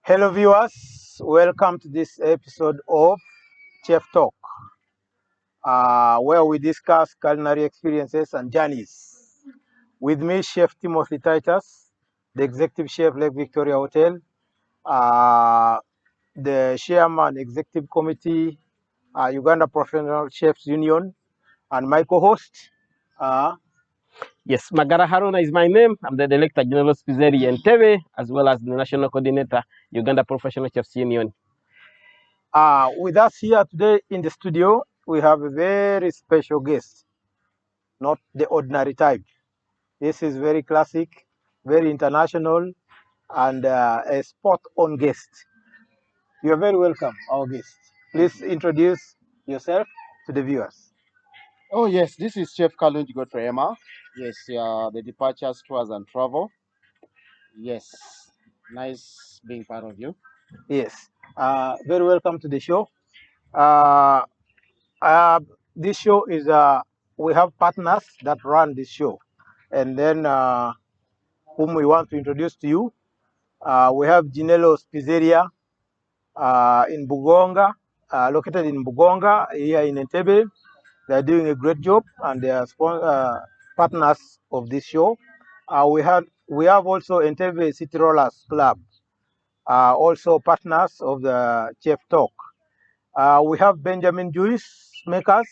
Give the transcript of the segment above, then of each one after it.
Hello, viewers. Welcome to this episode of Chef Talk, where we discuss culinary experiences and journeys. With me, Chef Timothy Titus, the Executive Chef, Lake Victoria Hotel, uh, the Chairman, Executive Committee, Uganda Professional Chefs Union, and my co-host. Yes, Magara Haruna is my name. I'm the Director General Spizeri Entebbe, as well as the National Coordinator, Uganda Professional Chefs Union. With us here today in the studio, we have a very special guest, not the ordinary type. This is very classic, very international, and a spot-on guest. You are very welcome, our guest. Please introduce yourself to the viewers. Oh yes, this is Chef Kalungi, Godfrey. Yes, the departures, tours, and travel. Yes, nice being part of you. Yes, very welcome to the show. Uh, uh, this show is we have partners that run this show, and then whom we want to introduce to you. We have Ginello's Pizzeria in Bugonga, located in Bugonga here in Entebbe. They're doing a great job, and they are partners of this show. We have also Entebbe City Rollers Club, also partners of the Chef Talk. We have Benjamin Juice Makers,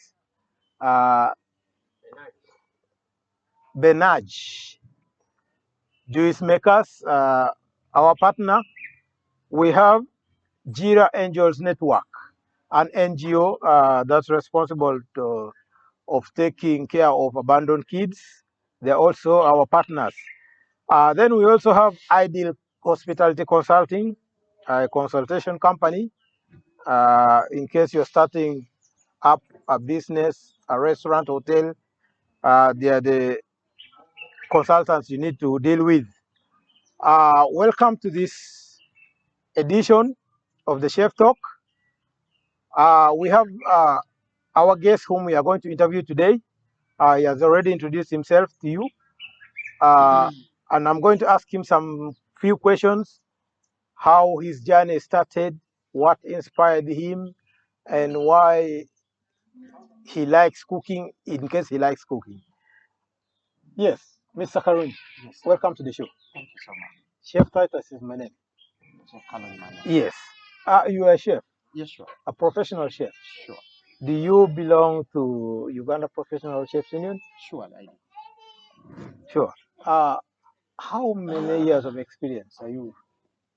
uh, Benaj Juice Makers, our partner. We have Jira Angels Network, an NGO that's responsible of taking care of abandoned kids. They're also our partners. Then we also have Ideal Hospitality Consulting, a consultation company. In case you're starting up a business, a restaurant, hotel, they are the consultants you need to deal with. Welcome to this edition of the Chef Talk. We have our guest whom we are going to interview today. He has already introduced himself to you. And I'm going to ask him some few questions, how his journey started, what inspired him, and why he likes cooking, in case he likes cooking. Yes, Mr. Karun, Yes, welcome to the show. thank you so much. Chef Titus is my name. Chef Kalungi, my name. Yes. You are a chef, Yes, sure. a professional chef. Sure. Do you belong to Uganda Professional Chefs Union? Sure, I do. Sure. How many years of experience are you?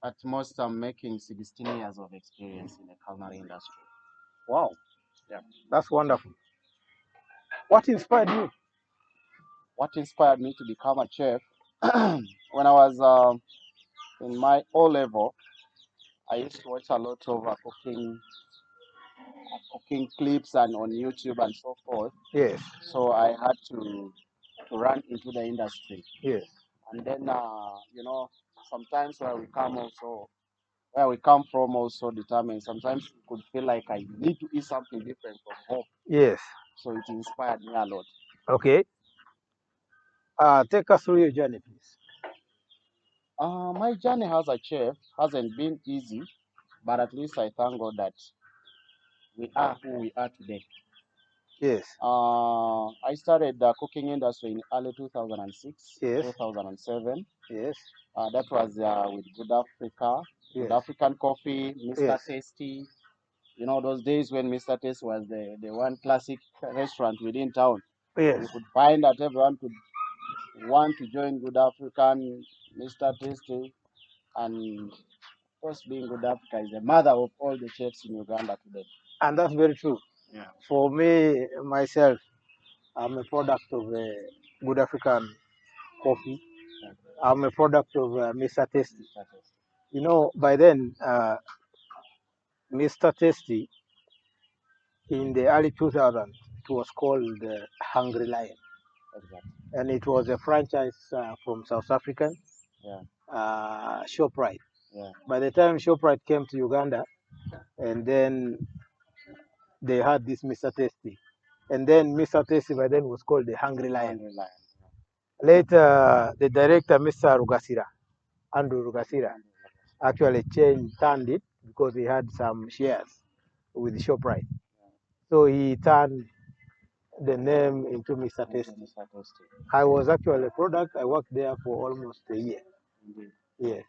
At most, I'm making 16 years of experience in the culinary industry. Wow. Yeah. That's wonderful. What inspired you? What inspired me to become a chef? When I was in my O level, I used to watch a lot of cooking clips and on YouTube and so forth. Yes. So I had to run into the industry. Yes. And then sometimes where we come from also determines. Sometimes you could feel like I need to eat something different from home. Yes. So it inspired me a lot. Okay. Take us through your journey, please. My journey as a chef hasn't been easy, but at least I thank God that we are who we are today. Yes. I started the cooking industry in early 2006, Yes. 2007. Yes. That was with Good Africa, Good Yes. African Coffee, Mr. Yes. Tasty. You know, those days when Mr. Tasty was the one classic restaurant within town. Yes. You could find that everyone could want to join Good African, Mr. Tasty, and of course, being Good Africa is the mother of all the chefs in Uganda today. And that's very true. Yeah. For me, myself, I'm a product of Good African Coffee. I'm a product of Mr. Tasty. You know, by then, Mr. Tasty, in the early 2000s, it was called Hungry Lion. Exactly. And it was a franchise from South African, ShopRite. Yeah. By the time ShopRite came to Uganda, and then they had this Mr. Tasty. And then Mr. Tasty by then was called the Hungry Lion. Hungry Lion. Later, the director, Mr. Rugasira, Andrew Rugasira, actually turned it because he had some shares with ShopRite. So he turned the name into Mr. Tasty. I was actually a product. I worked there for almost a year. Yes.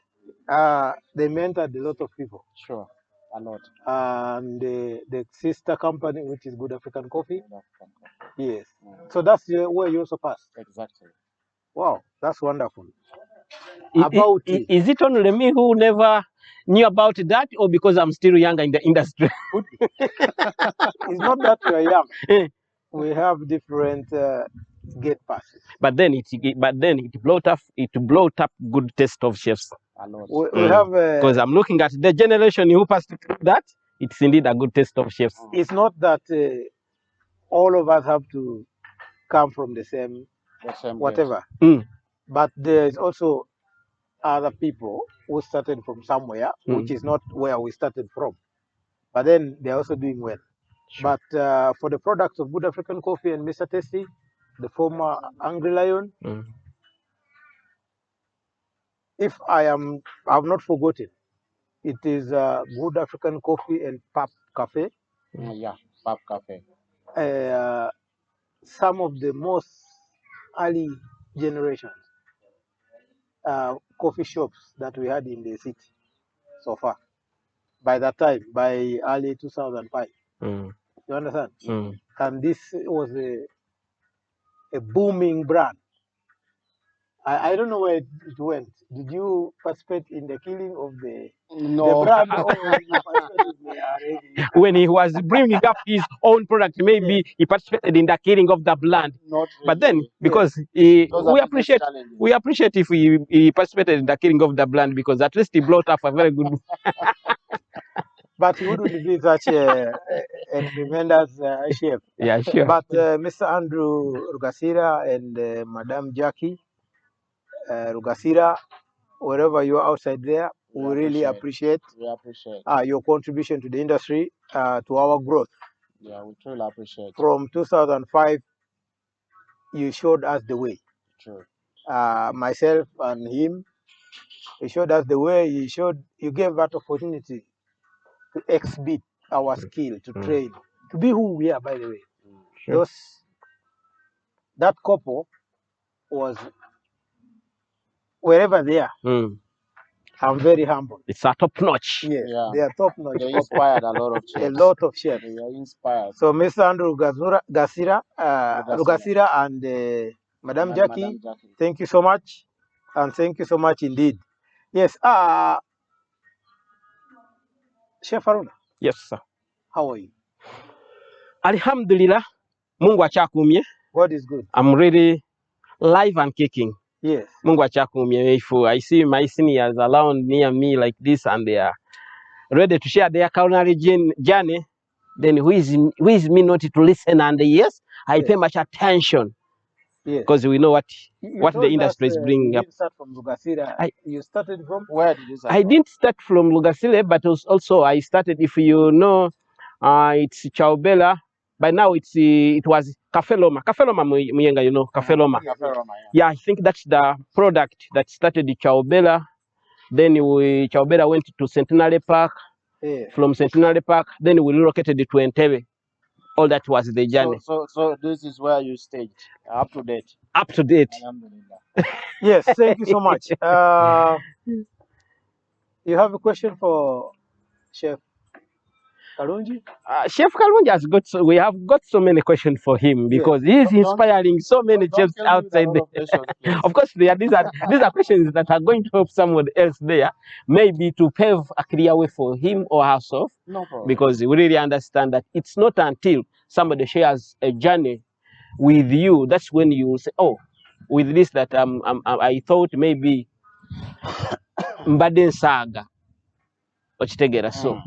They mentored a lot of people. Sure, a lot. And the sister company, which is Good African Coffee. Yes. So that's where you also passed. Exactly. Wow, that's wonderful. Is it only me who never knew about that, or because I'm still young in the industry? It's not that you are young. We have different gate passes. But then it brought up good taste of chefs. A lot. We have Because I'm looking at the generation who passed through that. It's indeed a good taste of chefs. It's not that all of us have to come from the same whatever. But there's also other people who started from somewhere, which is not where we started from. But then they're also doing well. Sure. But for the products of Good African Coffee and Mr. Tasty, the former Angry Lion, if I've not forgotten, it is Good African Coffee and Pap Cafe. Yeah, Pap Cafe. Some of the most early generations coffee shops that we had in the city so far. By that time, by early 2005. You understand? And this was a booming brand. I don't know where it went. Did you participate in the killing of the brand? When he was bringing up his own product, maybe he participated in the killing of the brand. Not really. But then, because we appreciate if he participated in the killing of the brand, because at least he brought up a very good. But he wouldn't be such a tremendous chef. Yeah, sure. But Mr. Andrew Rugasira and Madam Jackie Rugasira, wherever you are outside there, we really appreciate your contribution to the industry, to our growth. Yeah, we truly appreciate. From 2005, you showed us the way. True. Myself and him, he showed us the way. You gave that opportunity to exhibit our skill, to train, to be who we are, by the way. Sure. That couple was, wherever they are, I'm very humble. It's a top notch. Yes, they are top notch. They inspired a lot of chefs. A lot of chefs. They are inspired. So Mr. Andrew Rugasira and Madam Jackie, thank you so much. And thank you so much indeed. Yes, Chef Haruna. Yes, sir. How are you? Alhamdulillah, Mungu achakumye. God is good. I'm really live and kicking. Yes. Mungu achakumye. If I see my seniors around near me like this and they are ready to share their culinary journey, then who is me not to listen? And yes, I pay much attention. Because we know what the industry is bringing up. You start from Lugasira. You started from where did you start? I didn't start from Lugasile, but also I started, if you know, it's Chaubela. By now it was Cafe Loma. Cafe Loma, Muyenga, you know, Cafe Loma. Yeah, I think that's the product that started the Chaubela. Then Chaubela went to Centenary Park. From Centenary Park, then we relocated to Entebbe. All that was the journey. So this is where you stayed, up to date. Up to date. Yes, thank you so much. You have a question for Chef Kalungi? Chef Kalungi has we have got so many questions for him because he is inspiring so many chefs outside there. Of course, these are questions that are going to help someone else there, maybe to pave a clear way for him or herself. No problem. Because we really understand that it's not until somebody shares a journey with you, that's when you will say, oh, with this that I thought maybe Mbaden Saga. So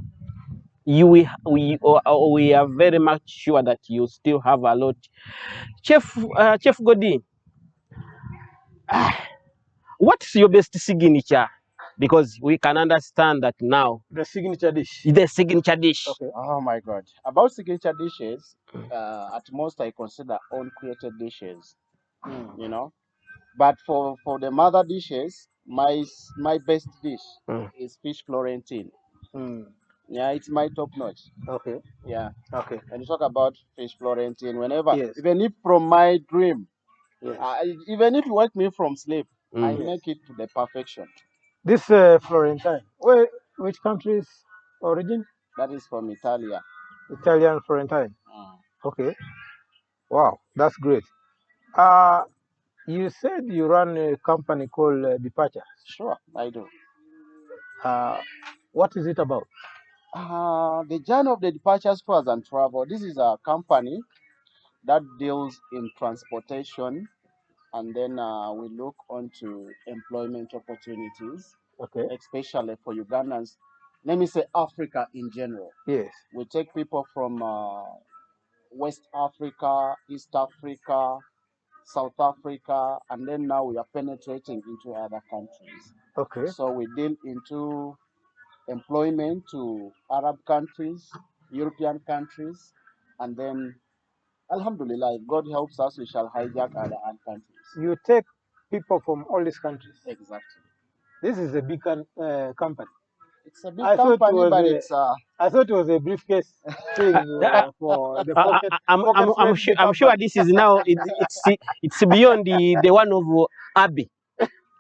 we are very much sure that you still have a lot. Chef Godin, what's your best signature? Because we can understand that now. The signature dish. The signature dish. Okay. Oh my God. About signature dishes, at most I consider own created dishes. You know, but for the mother dishes, My best dish Mm. is fish Florentine. Mm. Yeah, it's my top notch. Okay. Yeah. Okay. When you talk about fish Florentine, whenever, Yes. even if from my dream, Yes. even if you wake me from sleep, I Mm. make it to the perfection. This Florentine. Which country's origin? That is from Italia. Italian Florentine. Mm. Okay. Wow, that's great. You said you run a company called Departure. Sure, I do. What is it about? The journey of the departures tours and travel. This is a company that deals in transportation, and then we look onto employment opportunities, Okay. especially for Ugandans. Let me say Africa in general. Yes. We take people from West Africa, East Africa, South Africa, and then now we are penetrating into other countries. Okay. So we deal into employment to Arab countries, European countries, and then, Alhamdulillah, if God helps us, we shall hijack other countries. You take people from all these countries. Exactly. This is a big company. It's a big I thought it company, was but a, it's I thought it was a briefcase thing Yeah, for the I, pocket-friendly I'm sure company. this is now it's beyond the one of Abbey,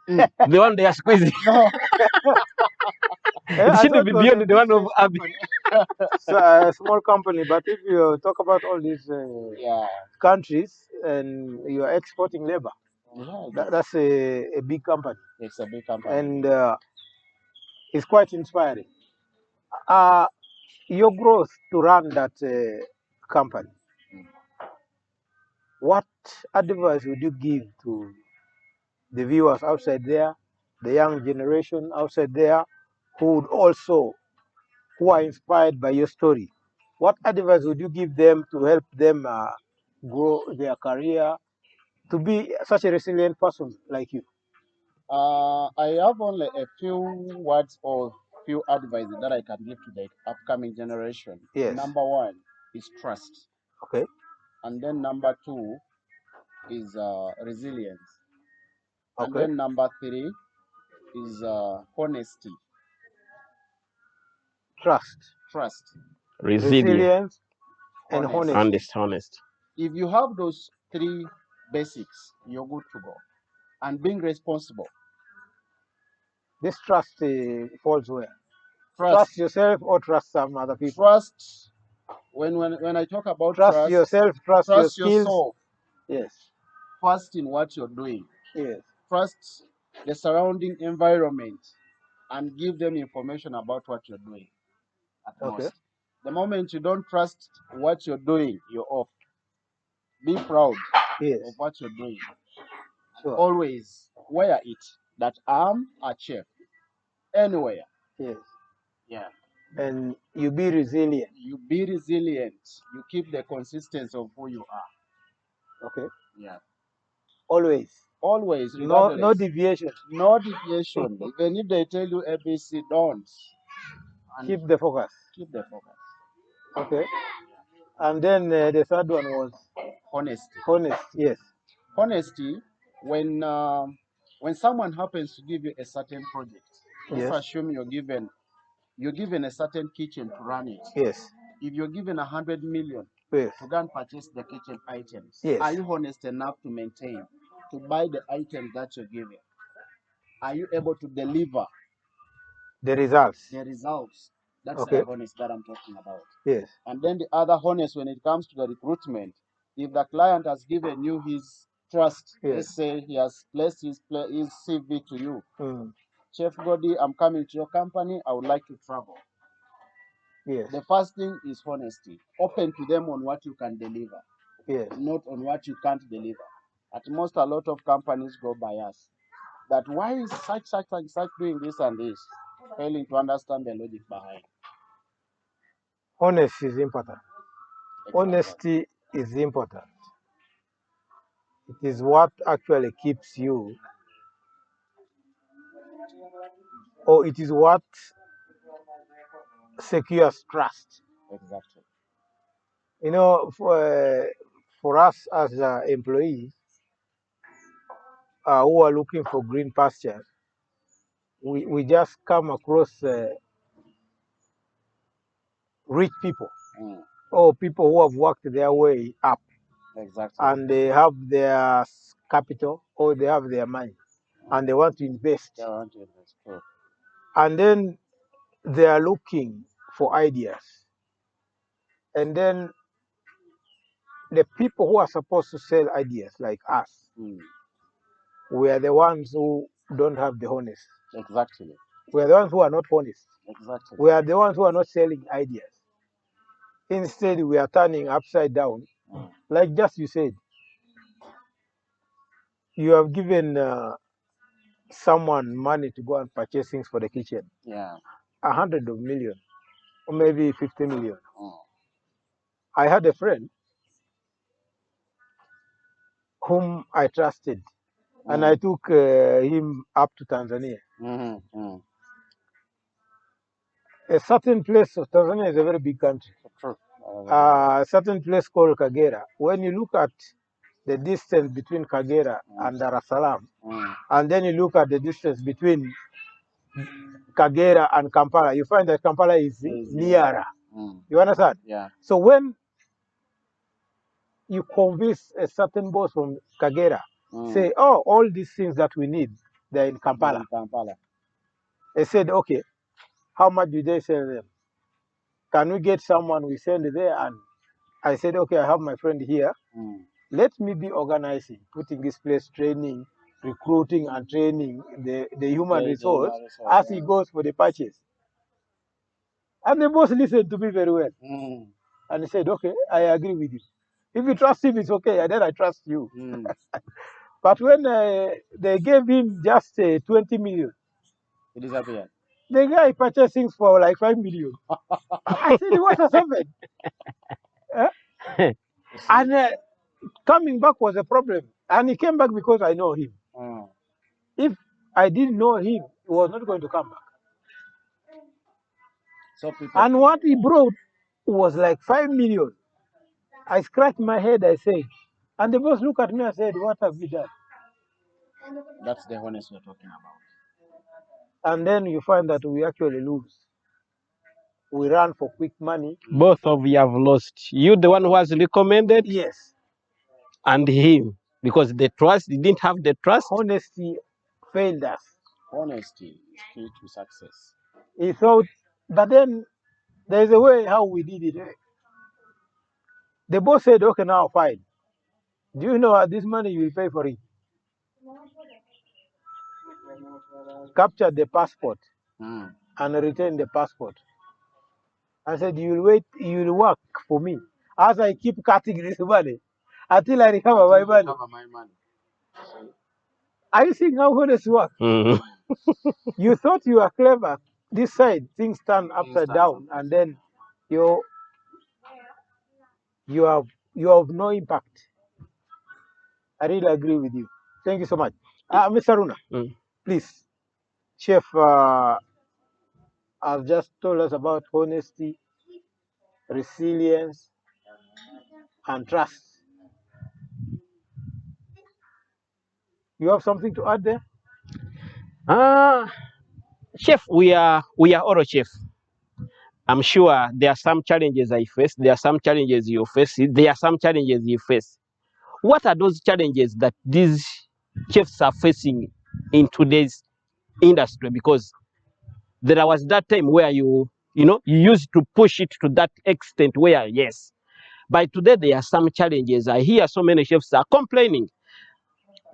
the one they are squeezing. no. It I should thought be it was a beyond the one of briefcase Abbey. company. It's a small company, but if you talk about all these Yeah, countries and you are exporting labor, yeah, that's a big company, it's a big company. and it's quite inspiring. Uh, your growth to run that company, what advice would you give to the viewers outside there, the young generation outside there, who would also who are inspired by your story? What advice would you give them to help them grow their career to be such a resilient person like you? I have only a few words or few advices that I can give to the upcoming generation. Yes. Number one is trust, Okay. and then number two is resilience, and Okay. then number three is honesty, Trust, trust, Resilient, resilience, and honesty. honesty. honest. If you have those three basics, you're good to go. And being responsible, This trust falls where? trust, Trust yourself or trust some other people? trust. When I talk about Trust yourself, trust your trust skills. yourself Yes. first in what you're doing. Yes. Trust the surrounding environment and give them information about what you're doing at Okay. most. The moment you don't trust what you're doing, you're off. Be proud Yes. of what you're doing. Sure. Always wear it that I'm a chef anywhere. Yes. Yeah. And you be resilient. You be resilient. You keep the consistency of who you are. Okay. Yeah. Always. Always, No regardless. deviation. No deviation. Even if they tell you ABC, don't. And Keep the focus. keep the focus. Okay. And then the third one was Honesty. honest. Yes. Honesty. When someone happens to give you a certain project, let's Yes. assume you're given a certain kitchen to run it. Yes. If you're given 100 million Yes. to go and purchase the kitchen items, Yes. are you honest enough to maintain, to buy the items that you're given? Are you able to deliver The results. the results? That's Okay. the honest that I'm talking about. Yes. And then the other honest when it comes to the recruitment, if the client has given you his trust, Yes. let's say he has placed his CV to you, Mm. Chef Godi, I'm coming to your company, I would like to travel. Yes. The first thing is honesty. Open to them on what you can deliver, Yes. not on what you can't deliver. At most, a lot of companies go by us. That why is such doing this and this, failing to understand the logic behind. Honesty is important. Exactly. Honesty is important. It is what actually keeps you, or it is what secures trust. Exactly. You know, for us as employees who are looking for green pastures, we just come across rich people or people who have worked their way up. Exactly. And they have their capital or they have their money and they want to invest. They want to invest. True. And then they are looking for ideas. And then the people who are supposed to sell ideas, like us, we are the ones who don't have the honest. Exactly. We are the ones who are not honest. Exactly. We are the ones who are not selling ideas. Instead, we are turning upside down. Like just you said, you have given someone money to go and purchase things for the kitchen. Yeah. 100 million or maybe 50 million. I had a friend whom I trusted, and I took him up to Tanzania. A certain place, Tanzania is a very big country. A certain place called Kagera. When you look at the distance between Kagera and Dar es Salaam, and then you look at the distance between Kagera and Kampala, you find that Kampala is nearer. You understand? Yeah. So when you convince a certain boss from Kagera, say, oh, all these things that we need, they're in Kampala. They said, okay, how much do they sell them? Can we get someone we send there? And I said, okay, I have my friend here. Let me be organizing, putting this place, training, recruiting and training the human resource as he goes for the purchase. And the boss listened to me very well. And he said, okay, I agree with you. If you trust him, it's okay. And then I trust you. But when they gave him just 20 million, It disappeared. the guy purchased things for like 5 million. I said, what has happened? And coming back was a problem. And he came back because I know him. If I didn't know him, he was not going to come back. So people. And what he brought was like 5 million. I scratched my head, I said, and the boss looked at me and said, what have you done? That's the honest we're talking about. And then you find that we actually lose. We run for quick money. Both of you have lost. You, the one who has recommended, Yes. and him, because the trust, he didn't have the trust. Honesty failed us. Honesty is key to success. He thought, but then there's a way how we did it. The boss said, okay, now fine. Do you know this money you will pay for it? Capture the passport and return the passport. I said, you will wait, you will work for me as I keep cutting this money until I recover my money. Are you seeing how honest work? You thought you were clever. This side, things turn upside down, and then you have no impact. I really agree with you. Thank you so much. Mr. Runa, please, Chef has just told us about honesty, resilience, and trust. You have something to add there? Chef, we are all chef. I'm sure there are some challenges I face. There are some challenges you face. There are some challenges you face. What are those challenges that these chefs are facing in today's industry? Because there was that time where you used to push it to that extent where, yes, by today there are some challenges. I hear so many chefs are complaining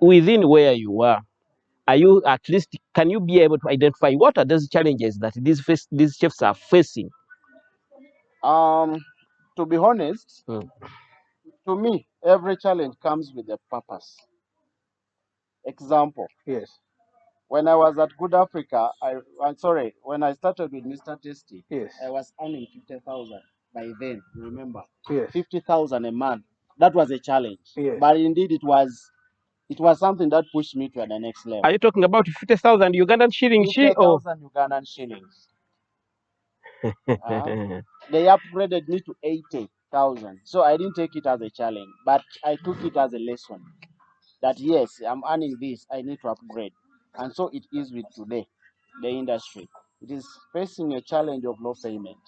within where you are. Are you at least, can you be able to identify what are those challenges that these chefs are facing? To be honest, to me, every challenge comes with a purpose. Example. Yes. When I was at Good Africa, I'm sorry, when I started with Mr. Tasty, Yes. I was earning 50,000 by then, remember? Yes. 50,000 a month. That was a challenge. Yes. But indeed it was something that pushed me to the next level. Are you talking about 50,000 Ugandan shillings? 50,000 Ugandan shillings. They upgraded me to 80,000. So I didn't take it as a challenge, but I took it as a lesson that yes, I'm earning this, I need to upgrade. And so it is with today. the industry. It is facing a challenge of low payment,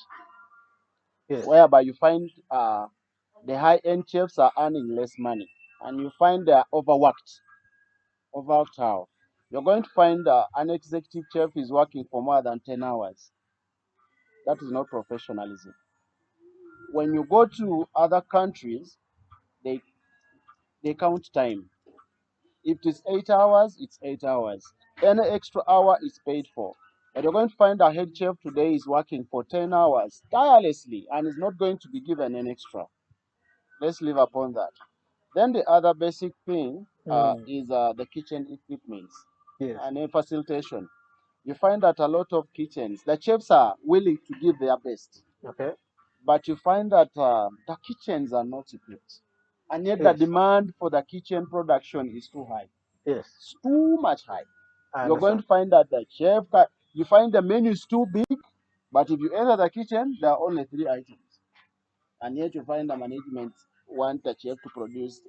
Yes. whereby you find the high-end chefs are earning less money, and you find they are overworked out. You're going to find an executive chef is working for more than 10 hours. That is not professionalism. When you go to other countries, they count time. If it is 8 hours, it's 8 hours. Any extra hour is paid for. But you're going to find a head chef today is working for 10 hours tirelessly and is not going to be given an extra. Let's live upon that. Then the other basic thing is the kitchen equipment and facilitation. You find that a lot of kitchens, the chefs are willing to give their best. Okay. But you find that the kitchens are not equipped. And yet the demand for the kitchen production is too high. Yes. It's too much high. You're going to find that the chef, you find the menu is too big, but if you enter the kitchen, there are only 3 items. And yet you find the management want the chef to produce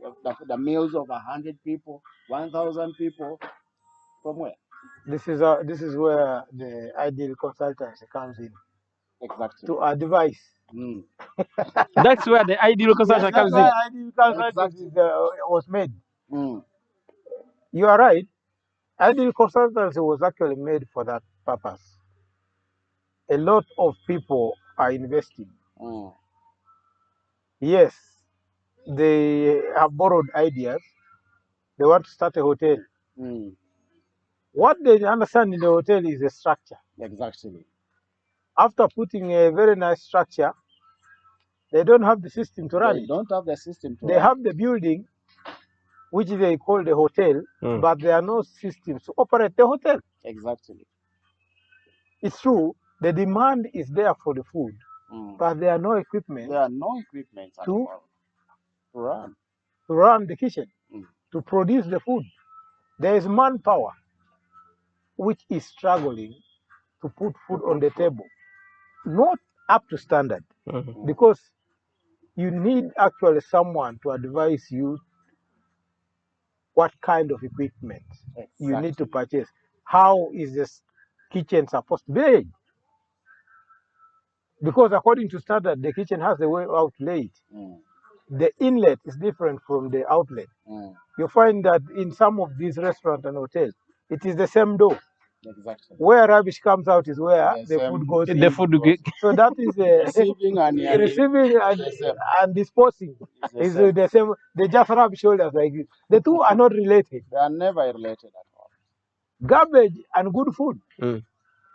the meals of 100 people, 1,000 people. From where? This is where the ideal consultancy comes in. Exactly. To advise. That's where the ideal consultant comes in. Ideal consultancy was made. You are right. Ideal consultancy was actually made for that purpose. A lot of people are investing. Yes, they have borrowed ideas. They want to start a hotel. What they understand in the hotel is a structure. Exactly. After putting a very nice structure, they don't have the system to run it. They don't have the system to They have the building, which they call the hotel, but there are no systems to operate the hotel. Exactly. It's true, the demand is there for the food, but there are no equipment. There are no equipment to run the kitchen, to produce the food. There is manpower which is struggling to put food on the table, not up to standard, because you need actually someone to advise you what kind of equipment you need to purchase. How is this kitchen supposed to be? Because according to standard, the kitchen has the way out laid. The inlet is different from the outlet. You find that in some of these restaurants and hotels, it is the same door. Exactly. Where rubbish comes out is where the food goes in. The food goes. So that is receiving and disposing is the same. They just rub shoulders like this. The two are not related. They are never related at all. Garbage and good food.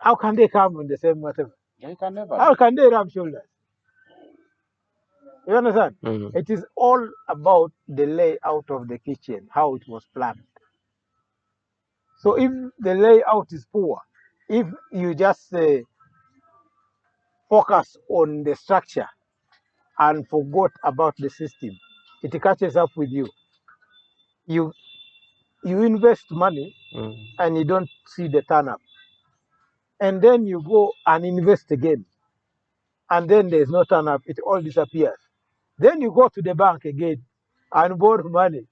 How can they come in the same whatever? They can never. How can they rub shoulders? You understand? It is all about the layout of the kitchen, how it was planned. So if the layout is poor, if you just focus on the structure and forgot about the system, it catches up with you. You invest money and you don't see the turn up. And then you go and invest again. And then there's no turn up, it all disappears. Then you go to the bank again and borrow money.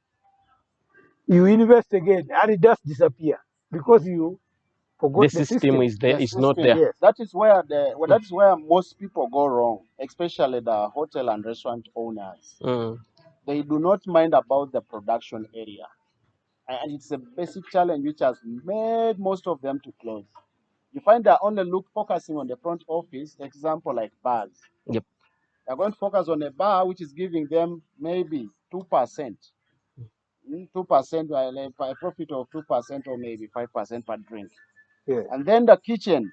You invest again and it does disappear because you forgot the system is there, is not there. Yes. That is where that is where most people go wrong, especially the hotel and restaurant owners. They do not mind about the production area, and it's a basic challenge which has made most of them to close. You find they're only focusing on the front office. Example like bars. Yep. They're going to focus on a bar which is giving them maybe 2%. 2%, a profit of 2% or maybe 5% per drink. Yeah. And then the kitchen,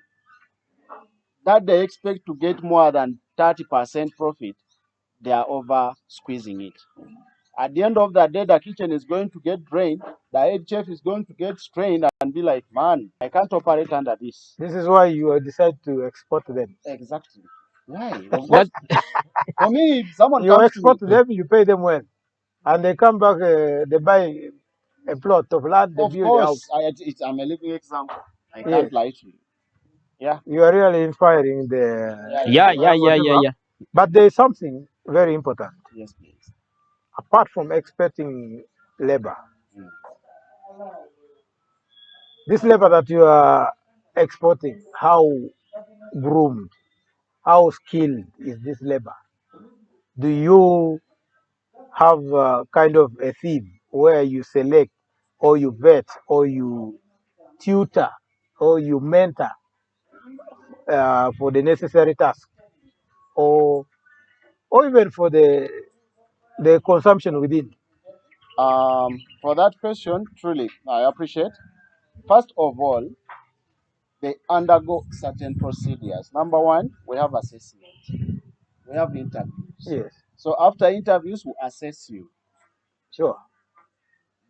that they expect to get more than 30% profit, they are over squeezing it. At the end of the day, the kitchen is going to get drained. The head chef is going to get strained and be like, man, I can't operate under this. This is why you decide to export them. Exactly. Why? For me, if someone you export to them, you pay them well. And they come back, they buy a plot of land, they build a house. I'm a living example. I can't lie to you. Yeah. You are really inspiring the... Yeah. But there is something very important. Yes, please. Apart from expecting labor, this labor that you are exporting, how groomed, how skilled is this labor? Do you have kind of a theme where you select or you vet or you tutor or you mentor for the necessary task, or even for the consumption within? For that question, truly, I appreciate. First of all, they undergo certain procedures. Number one, we have assessment. We have interviews. Yes, So after interviews, we assess you. sure.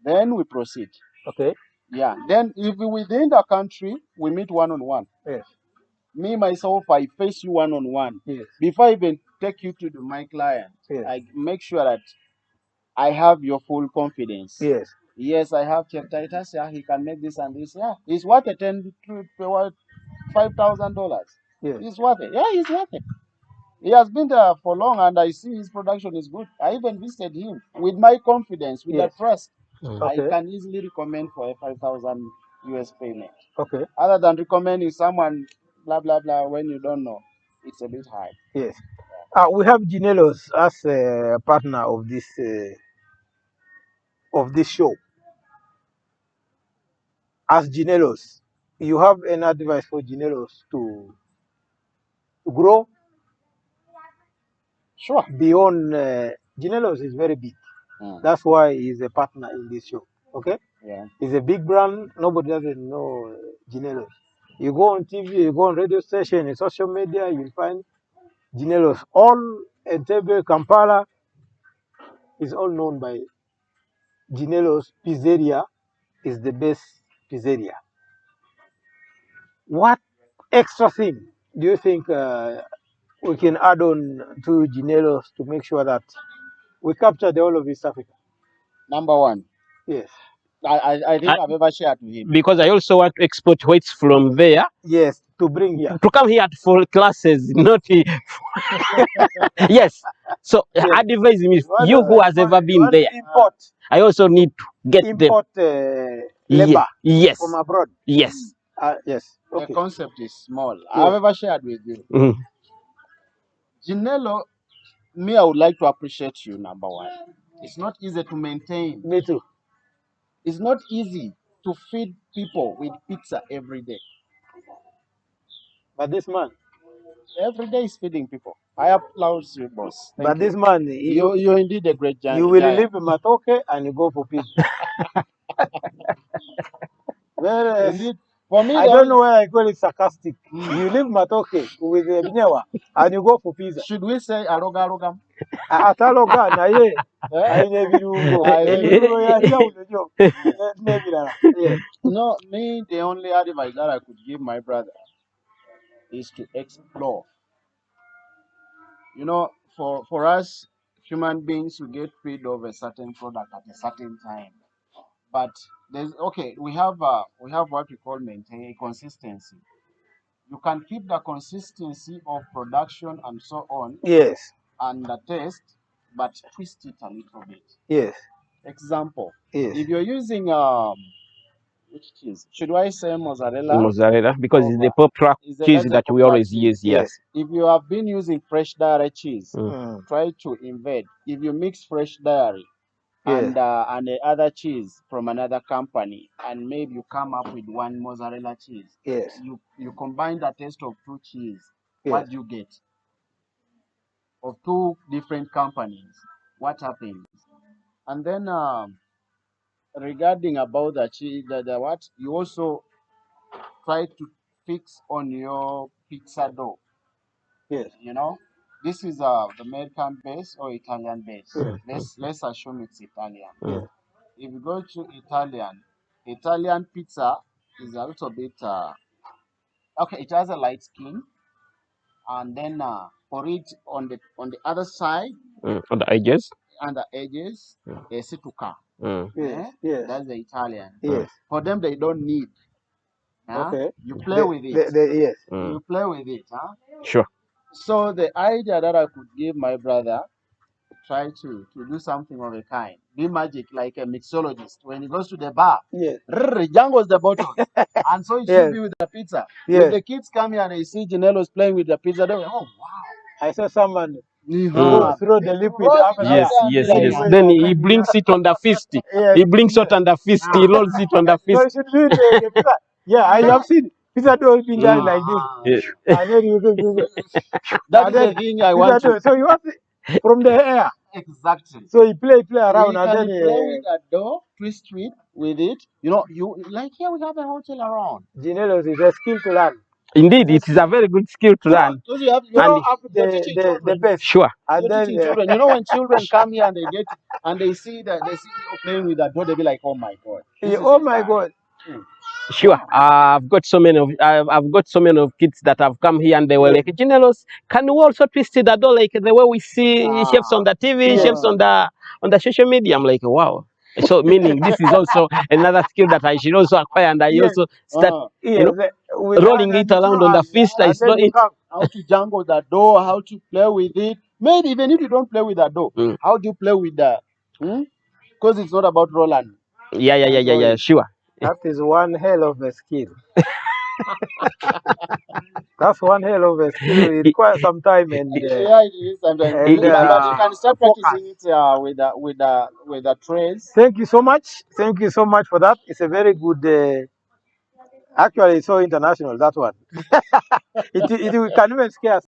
Then we proceed. Okay. Yeah. Then if within the country, we meet one-on-one. Yes, Me, myself, I face you one-on-one. yes, Before I even take you to my client, yes, I make sure that I have your full confidence. yes, Yes, I have Chef Titus. Yeah, he can make this and this. Yeah, he's worth it. $5,000. yes, He's worth it. Yeah, he's worth it. He has been there for long, and I see his production is good. I even visited him with my confidence, with yes. the trust. I Okay, can easily recommend for a 5,000 US payment. okay, Other than recommending someone, blah blah blah, when you don't know, it's a bit high. yes. We have Ginelos as a partner of this show. As Ginelos, you have an advice for Ginelos to grow Sure. beyond? Ginelos is very big. That's why he's a partner in this show. Okay, Yeah. it's a big brand. Nobody doesn't know Ginelos. You go on TV, you go on radio station, in social media, you'll find Ginelos. All Entebbe, Kampala is all known by Ginelos. Pizzeria is the best pizzeria. What extra thing do you think we can add on to Ginelos to make sure that we capture the whole of East Africa? Number one, Yes. I think I've ever shared with him. Because I also want to export weights from there Yes, to bring here. to come here for classes, not yes. So Yes. advice means want you to- who has ever you been want to there. import I also need to get them. import labor Yes, from abroad. yes. Yes. The Okay. concept is small. Yes. I've ever shared with you. Mhm. Ginelo, me, I would like to appreciate you, number one. It's not easy to maintain. Me too. It's not easy to feed people with pizza every day. But this man, Every day is feeding people. I applaud you, boss. Thank but you. this man, You're indeed a great giant. you will leave Matoke and you go for pizza. Well, Indeed. For me, I don't know why I call it sarcastic. You leave Matoke with Binyawa and you go for pizza. Should we say aroga arogam? Ataloga na ye Eh? aine birungo I- ebirungo ya ya unejo nebirara. Yes. No, me, the only advice that I could give my brother is to explore. You know, for us human beings, we get rid of a certain product at a certain time. But there's we have what we call maintain consistency. You can keep the consistency of production and so on Yes. and the taste, but twist it a little bit. Yes. Example: Yes. if you're using which cheese? Should I say mozzarella? Mozzarella, because it's the Over. popular Is the cheese that's a that we popular always cheese. use. Yes. If you have been using fresh dairy cheese, Mm. try to invade. If you mix fresh dairy Yes. and the other cheese from another company, and maybe you come up with one mozzarella cheese, Yes. you combine the taste of two cheese. Yes. What do you get? Of two different companies, what happens? And then regarding about the cheese, the what you also try to fix on your pizza dough. Yes. You know, this is the American base or Italian base. Let's assume it's Italian. Yes. If you go to Italian pizza is a little bit okay. It has a light skin, and then for it on the other side On the edges. and the edges, a situka. Mm. Yes. Yes. That's the Italian. Yes. For them, they don't need. Okay. You play with it. Yes. You play with it. Sure. So the idea that I could give my brother try to do something of a kind. Be magic like a mixologist. When he goes to the bar, Yes. jangles the bottles. And so it should Yes. be with the pizza. Yes. When the kids come here and they see Ginelos playing with the pizza, they're like, oh, wow. I saw someone Throw the liquid it up and out Yes, there and be yes, like, yes. "Ah." Then he brings it on the fist. Yes. He brings it on the fist. He rolls it on the So fist. you should do the pizza. Yeah, I have seen pizza dough being done like this. Yeah. And then you go. That And is then the thing I pizza want dough. to. So you want it from the air. Exactly. So you play around You and can then play with that dough, twist it with it. You know, you like here we have a hotel around. Ginelos is a skill to learn. Indeed, it is a very good skill to learn. Because you have, Throw And up you're teaching the children. best. sure. And You're then teaching children. You know, when children come here and they get and they see you playing with that dough, they be like, oh my god. This is oh it, my man. God. Sure, I've got so many of kids that have come here and they were like, Ginelos, can we also twist the dough like the way we see chefs on the TV, chefs on the social media? I'm like, wow. So meaning this is also another skill that I should also acquire, and I also start, rolling it around on the fist. I saw it. How to jangle the dough, how to play with it. Maybe even if you don't play with the dough, how do you play with the? Because it's not about Roland. Yeah, sure. That is one hell of a skill. That's one hell of a skill. It requires some time and Yeah, it is sometimes. But you can start practicing it with the trays. Thank you so much. Thank you so much for that. It's a very good. Actually, it's so international, that one. it can even scare